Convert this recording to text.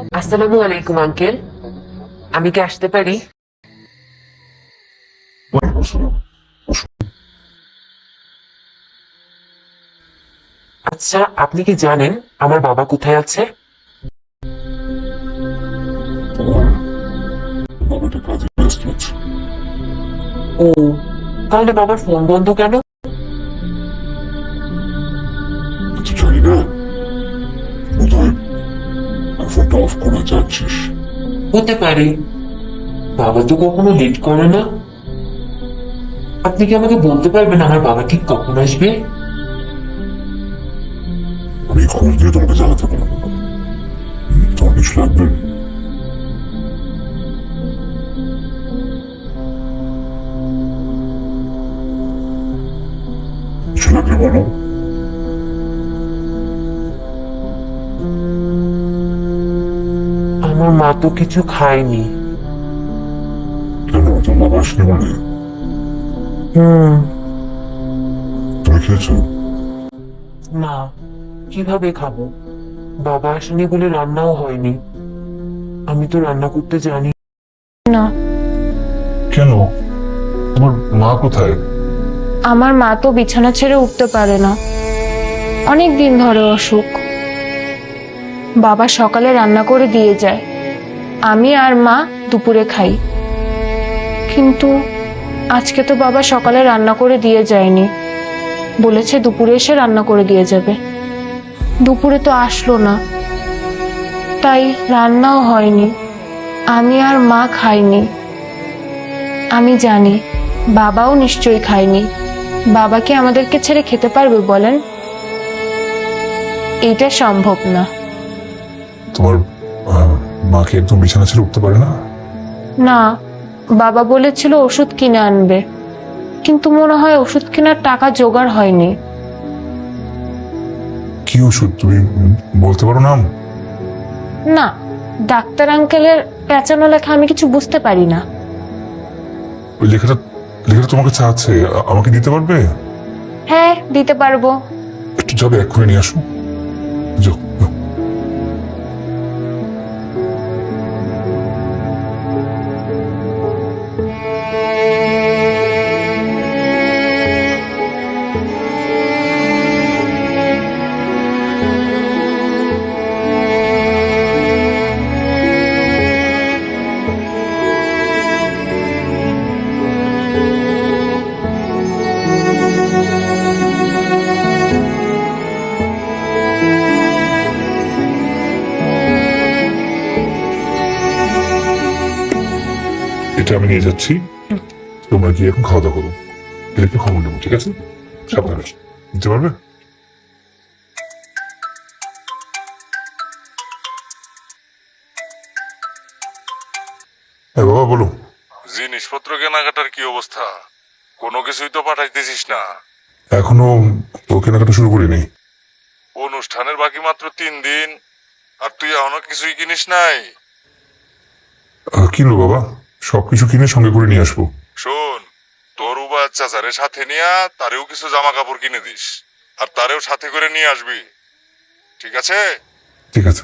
আসসালামু আলাইকুম আঙ্কেল, আমি কি আসতে পারি? আচ্ছা, আপনি কি জানেন আমার বাবা কোথায় আছে? বাবাটা কাজে ব্যস্ত আছে। ও, তাহলে বাবার ফোন বন্ধ কেন? কিছু জানি না, বোধহয় ফোনটা অফ করে যাচ্ছিস। হতে পারে, বাবা তো কখনো লেট করে না। আপনি কি আমাকে বলতে পারবেন আমার বাবা ঠিক কখন আসবে? আমি খোঁজ দিয়ে তোমাকে জানাতে পারবো। তোমার কিছু লাগবে? কিছু লাগলে বলো। আমার মা তো কিছু খায়নি। কেন, তোর বাবা আসেনি বলে? হুম। তুমি খেয়েছো? না, কিভাবে খাবো? বাবা আসেনি বলে রান্নাও হয়নি। আমি তো রান্না করতে জানি না। কেন, তোমার মা কোথায়? আমার মা তো বিছানা ছেড়ে উঠতে পারে না, অনেক দিন ধরে অসুখ। বাবা সকালে রান্না করে দিয়ে যায়, আমি আর মা দুপুরে খাই। কিন্তু আজকে তো বাবা সকালে রান্না করে দিয়ে যায়নি, বলেছে দুপুরে এসে রান্না করে দিয়ে যাবে। দুপুরে তো আসলো না, তাই রান্নাও হয়নি, আমি আর মা খাইনি। আমি জানি বাবাও নিশ্চয়ই খায়নি। বাবা কি আমাদেরকে ছেড়ে খেতে পারবে বলেন? এটা সম্ভব না। তোমার মাকে একদম বিছানা ছেড়ে উঠতে পারে না? না, বাবা বলেছিল ওষুধ কিনে আনবে, কিন্তু মনে হয় ওষুধ কেনার টাকা জোগাড় হয়নি। কি ওষুধ তুমি বলতে পারো নাম? না, ডাক্তার আঙ্কেলের পেঁচানো লেখা আমি কিছু বুঝতে পারি না। ওই লেখাটা লেখাটা তোমাকে চাচ্ছে, আমাকে দিতে পারবে? হ্যাঁ, দিতে পারবো। একটু যাবে, এক্ষুনি নিয়ে আসো। যাও, যাও। এটা আমি নিয়ে যাচ্ছি, তোমরা গিয়ে এখন খাওয়া দাওয়া করো। এর একটু খবর নেবো, ঠিক আছে? সাবধানে নিতে পারবে? হ্যাঁ বাবা, বলো। জিনিসপত্র কেনাকাটার কি অবস্থা? কোনো কিছুই তো পাঠাইতেছিস না। এখনো ও কেনাকাটা শুরু করিনি। অনুষ্ঠানের বাকি মাত্র 3 দিন, আর তুই এখনো কিছুই কিনিস নাই। কিনলো বাবা, সবকিছু কিনে সঙ্গে করে নিয়ে আসবো। শোন, তোর উবা চাচারে সাথে নিয়া তারেও কিছু জামা কাপড় কিনে দিস, আর তারেও সাথে করে নিয়ে আসবি, ঠিক আছে? ঠিক আছে।